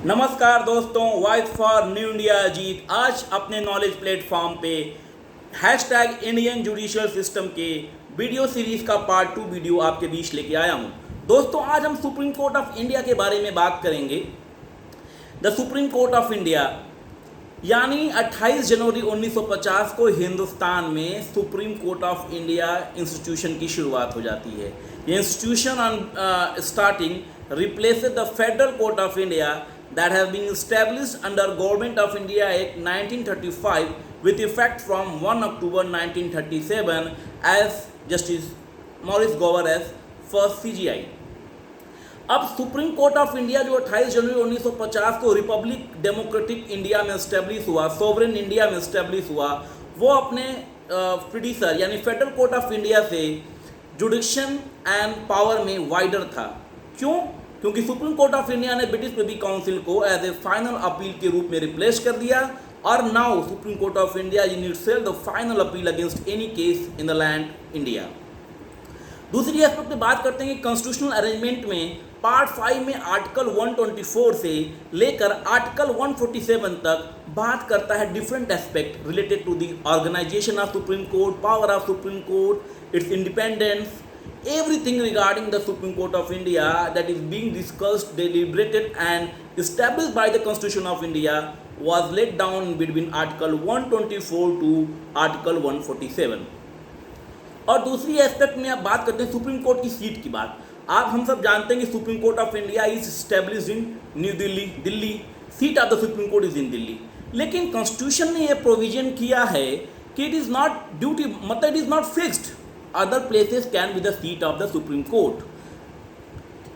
नमस्कार दोस्तों, voice for new India Ajit आज अपने नॉलेज प्लेटफॉर्म पे हैशटैग इंडियन जुडिशियल सिस्टम के वीडियो सीरीज का पार्ट 2 वीडियो आपके बीच लेके आया हूँ। दोस्तों, आज हम सुप्रीम कोर्ट ऑफ इंडिया के बारे में बात करेंगे। The supreme court of India यानी 28 जनवरी 1950 को हिंदुस्तान में supreme court of India institution की शुरुआत हो जाती है। ये institution on starting replaces the Federal Court of India that has been established under Government of India Act 1935 with effect from 1 October 1937 as Justice Maurice Gower as first CGI। अब supreme court of India जो 28 January 1950 को Republic democratic India में establish हुआ, sovereign India में establish हुआ, वो अपने प्रीडिसर यानी फेडरल कोर्ट ऑफ इंडिया से जुडिक्शन एंड पावर में वाइडर था। क्यों? क्योंकि सुप्रीम कोर्ट ऑफ इंडिया ने ब्रिटिश प्रिवी काउंसिल को एज ए फाइनल अपील के रूप में रिप्लेस कर दिया और now supreme court of India in itself the final appeal against any case in the land India. दूसरी एस्पेक्ट में बात करते हैं कि कॉन्स्टिट्यूशनल अरेंजमेंट में पार्ट 5 में आर्टिकल 124 से लेकर आर्टिकल 147 तक बात करता है different aspect related to the organisation of supreme court, power of supreme court, its independence, everything regarding the Supreme Court of India that is being discussed, deliberated and established by the Constitution of India was laid down between Article 124 to Article 147। और दूसरी aspect में आप बात करते हैं supreme court की seat की बात। हम सब जानते हैं कि supreme court of India is established in new Delhi, Delhi seat of the supreme court is in Delhi. लेकिन कॉन्स्टिट्यूशन ने यह प्रोविजन किया है कि इट इज़ नॉट ड्यूटी, मतलब it is not fixed, other places can be the seat of the Supreme Court।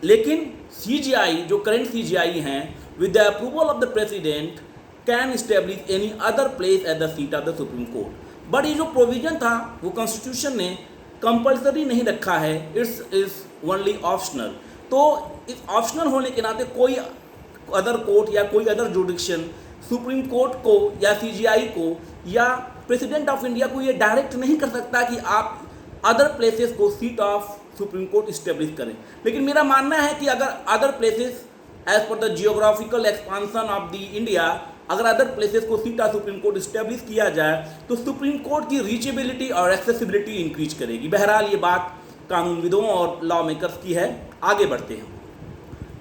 लेकिन CGI जो current CGI हैं with the approval of the president can establish any other place as the seat of the Supreme Court। But ये जो provision था वो constitution ने compulsory नहीं रखा है, इट्स इज ओनली ऑप्शनल। तो इस ऑप्शनल होने के नाते कोई अदर कोर्ट या कोई अदर जुडिक्शन सुप्रीम कोर्ट को या CGI को या प्रेसिडेंट ऑफ इंडिया को ये डायरेक्ट नहीं कर सकता कि आप अदर प्लेसेस को seat of supreme court establish करें। लेकिन मेरा मानना है कि अगर other places as per the geographical expansion of the India, अगर अदर प्लेसेस को seat of supreme court establish किया जाए तो सुप्रीम कोर्ट की रीचेबिलिटी और एक्सेसिबिलिटी इंक्रीज करेगी। बहरहाल ये बात कानूनविदों और लॉ मेकर्स की है। आगे बढ़ते हैं।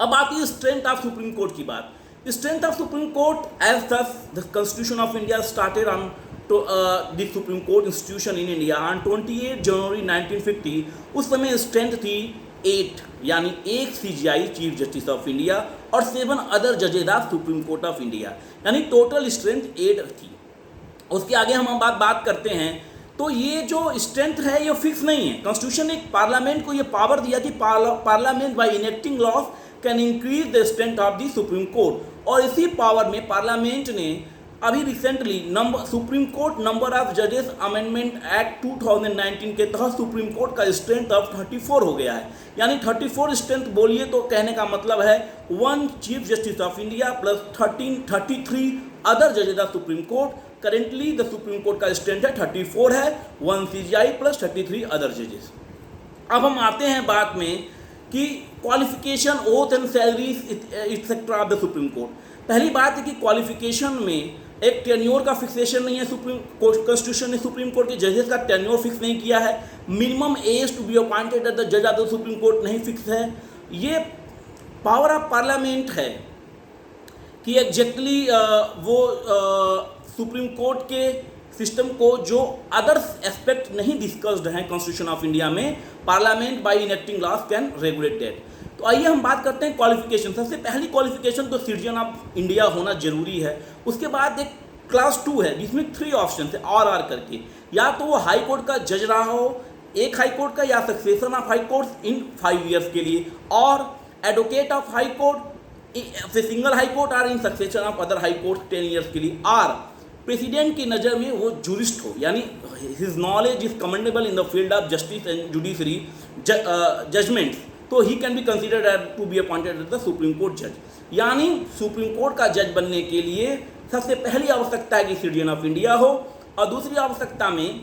अब आती है स्ट्रेंथ ऑफ सुप्रीम कोर्ट की बात। Strength of supreme court as such the constitution of India started on the Supreme Court institution in India on 28 January 1950। उस समय स्ट्रेंथ थी 8, यानी 1 CGI chief justice of India और 7 अदर जजेज of supreme court of India, यानी total strength 8 थी। उसके आगे हम बात करते हैं तो ये जो स्ट्रेंथ है ये फिक्स नहीं है। कॉन्स्टिट्यूशन ने पार्लियामेंट को ये पावर दिया कि parliament by enacting laws can increase the strength of the supreme court. और इसी पावर में पार्लियामेंट ने अभी recently supreme court number of जजेस अमेंडमेंट एक्ट 2019 के तहत सुप्रीम कोर्ट का स्ट्रेंथ अब 34 हो गया है। यानी 34 स्ट्रेंथ बोलिए तो कहने का मतलब है 1 chief justice of India plus 33 other जजेस of supreme court. Currently the supreme court का स्ट्रेंथ है 34 है, 1 CGI प्लस 33 अदर जजेस। अब हम आते हैं बात में कि qualification, oath and salaries etcetera of the supreme court. पहली बात है कि क्वालिफिकेशन में एक टेन्योर का फिक्सेशन नहीं है। सुप्रीम कॉन्स्टिट्यूशन ने सुप्रीम कोर्ट के जजेस का टेन्योर फिक्स नहीं किया है। Minimum age to be appointed at the जज ऑफ द सुप्रीम कोर्ट नहीं फिक्स है। ये पावर ऑफ पार्लियामेंट है कि एग्जैक्टली वो सुप्रीम कोर्ट के सिस्टम को जो अदर्स एस्पेक्ट नहीं डिस्कस्ड हैं कॉन्स्टिट्यूशन ऑफ इंडिया में, parliament by enacting laws can regulate that. तो आइए हम बात करते हैं क्वालिफिकेशन। सबसे पहली क्वालिफिकेशन तो सिटीजन ऑफ इंडिया होना जरूरी है। उसके बाद एक क्लास 2 है जिसमें 3 ऑप्शन है और करके, या तो वो हाई कोर्ट का जज रहा हो, एक हाई कोर्ट का, या succession of high court in 5 years के लिए, और advocate of high court single high court और in succession of other high court 10 years के लिए, और प्रेसिडेंट की नज़र में वो जूरिस्ट हो, यानी his knowledge is commendable in the field of justice and judiciary judgements, तो he can be considered to be appointed as the supreme court जज। यानी सुप्रीम कोर्ट का जज बनने के लिए सबसे पहली आवश्यकता है कि सिटीजन ऑफ इंडिया हो, और दूसरी आवश्यकता में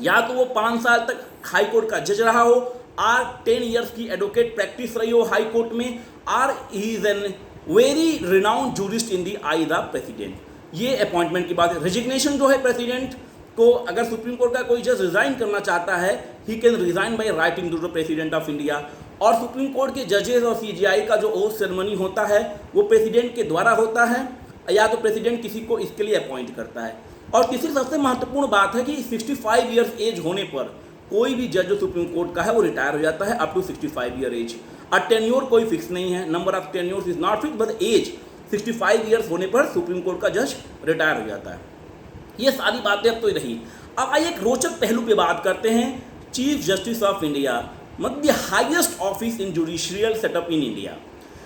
या तो वो 5 साल तक हाई कोर्ट का जज रहा हो, और 10 ईयर्स की एडवोकेट प्रैक्टिस रही हो हाई कोर्ट में, और he is an very renowned jurist in the I the president. ये अपॉइंटमेंट की बात है। रेजिग्नेशन जो है प्रेसिडेंट को, अगर सुप्रीम कोर्ट का कोई जज रिजाइन करना चाहता है, he can resign by writing to the president of India. और सुप्रीम कोर्ट के जजेस और सीजीआई का जो ओथ सेरेमनी होता है वो प्रेसिडेंट के द्वारा होता है, या तो प्रेसिडेंट किसी को इसके लिए अपॉइंट करता है। और तीसरी सबसे महत्वपूर्ण बात है कि 65 ईयर्स एज होने पर कोई भी जज जो सुप्रीम कोर्ट का है वो रिटायर हो जाता है अप टू 65 ईयर एज। और टेन्योर कोई फिक्स नहीं है, number of tenures is not fix, but age 65 years होने पर सुप्रीम कोर्ट का जज रिटायर हो जाता है। ये सारी बातें अब तो रही। अब आइए एक रोचक पहलू पे बात करते हैं। Chief justice of India, the highest office in judicial setup in India.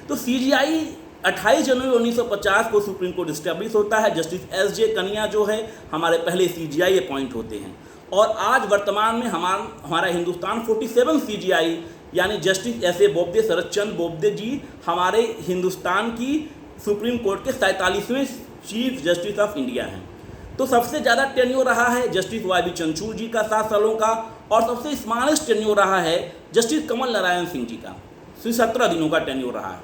तो सीजीआई 28 जनवरी 1950 को सुप्रीम कोर्ट इस्टेब्लिश होता है। Justice SJ. कनिया जो है हमारे पहले सीजीआई अपॉइंट होते हैं। और आज वर्तमान में हमारा हिंदुस्तान 47 सीजीआई यानी जस्टिस एस.ए. बोबडे, शरद चंद्र बोबडे जी हमारे हिंदुस्तान की सुप्रीम कोर्ट के 47वें चीफ जस्टिस ऑफ इंडिया हैं। तो सबसे ज़्यादा टेन्योर रहा है जस्टिस वाई.बी. चंद्रचूड़ जी का 7 सालों का, और सबसे स्मॉलेस्ट टेन्योर रहा है जस्टिस कमल नारायण सिंह जी का, 17 दिनों का टेन्योर रहा है।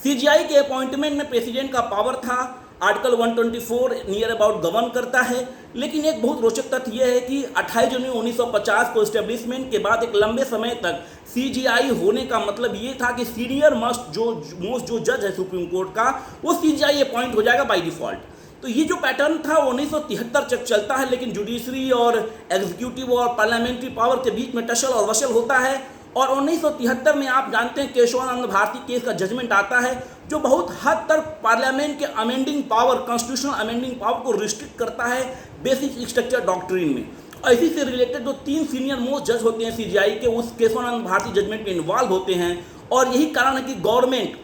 सीजीआई के अपॉइंटमेंट में प्रेसिडेंट का पावर था, आर्टिकल 124 नियर अबाउट गवर्न करता है। लेकिन एक बहुत रोचक तथ्य यह है कि 28 जनवरी 1950 को इस्टेब्लिशमेंट के बाद एक लंबे समय तक सीजीआई होने का मतलब ये था कि सीनियर मोस्ट जो जज है सुप्रीम कोर्ट का वो सीजीआई अपॉइंट हो जाएगा बाय डिफॉल्ट। तो ये जो पैटर्न था 1973 तक चलता है, लेकिन जुडिशरी और एग्जीक्यूटिव और पार्लियामेंट्री पावर के बीच में टसल और वसल होता है। और 1973 में आप जानते हैं केशवानंद भारती केस का जजमेंट आता है जो बहुत हद तक पार्लियामेंट के amending power, constitutional amending power को रिस्ट्रिक्ट करता है बेसिक स्ट्रक्चर डॉक्ट्रिन में। और इसी से रिलेटेड जो 3 सीनियर मोस्ट जज होते हैं सीजीआई के, उस केशवानंद भारती जजमेंट में इन्वॉल्व होते हैं। और यही कारण है कि गवर्नमेंट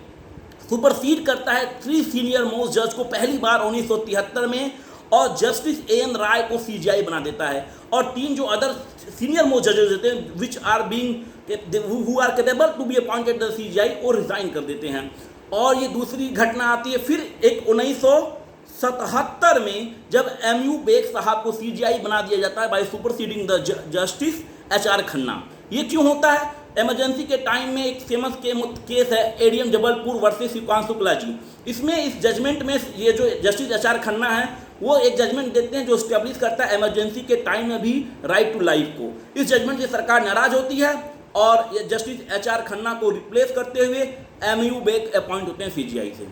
सुपरसीड करता है 3 सीनियर मोस्ट जज को पहली बार 1973 में, और जस्टिस ए.एन. राय को सीजीआई बना देता है। और 3 जो अदर सीनियर मोस्ट जजेस होते हैं which are being who are capable to be appointed the CJI, वो रिजाइन कर देते हैं। और ये दूसरी घटना आती है फिर एक 1977 में जब एम.यू. बेग साहब को सीजीआई बना दिया जाता है by superseding the justice H R. Khanna. ये क्यों होता है? इमरजेंसी के टाइम में एक फेमस केस है एडीएम जबलपुर वर्सेस सुकांत शुक्ला जी। इसमें इस जजमेंट में ये जो जस्टिस एच.आर. खन्ना है वो एक जजमेंट देते हैं जो स्टेब्लिश करता है इमरजेंसी के टाइम में भी राइट टू लाइफ को। इस जजमेंट से सरकार नाराज होती है और ये जस्टिस एच.आर. खन्ना को रिप्लेस करते हुए एम.यू. बेग अपॉइंट होते हैं सीजीआई से।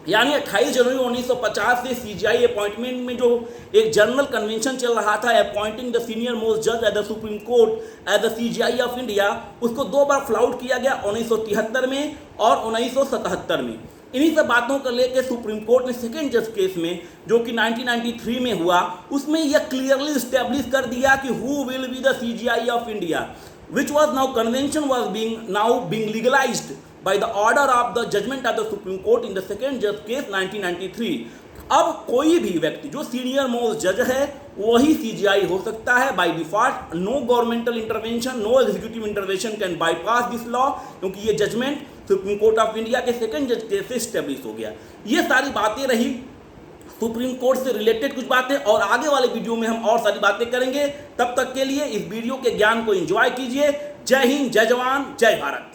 यानी 28 जनवरी 1950 से सीजीआई अपॉइंटमेंट में जो एक जनरल कन्वेंशन चल रहा था अपॉइंटिंग द सीनियर मोस्ट जज at the supreme court at the CGI of India, उसको 2 बार फ्लाउट किया गया 1973 में और 1977 में। इन्हीं सब बातों को लेकर सुप्रीम कोर्ट ने सेकेंड जज केस में जो कि 1993 में हुआ, उसमें यह क्लियरली स्टैब्लिश कर दिया कि who will be the CGI of India, which was now convention was being legalized by the order of the judgment of the Supreme Court in the second judge case 1993। अब कोई भी व्यक्ति जो senior most जज है वही CGI हो सकता है by default. No governmental intervention, no executive intervention can bypass this law, क्योंकि ये judgment supreme court of India के सेकंड जज केस से स्टेब्लिश हो गया। ये सारी बातें रही सुप्रीम कोर्ट से रिलेटेड कुछ बातें, और आगे वाले वीडियो में हम और सारी बातें करेंगे। तब तक के लिए इस वीडियो के ज्ञान को एंजॉय कीजिए। जय हिंद, जय जवान, जय भारत।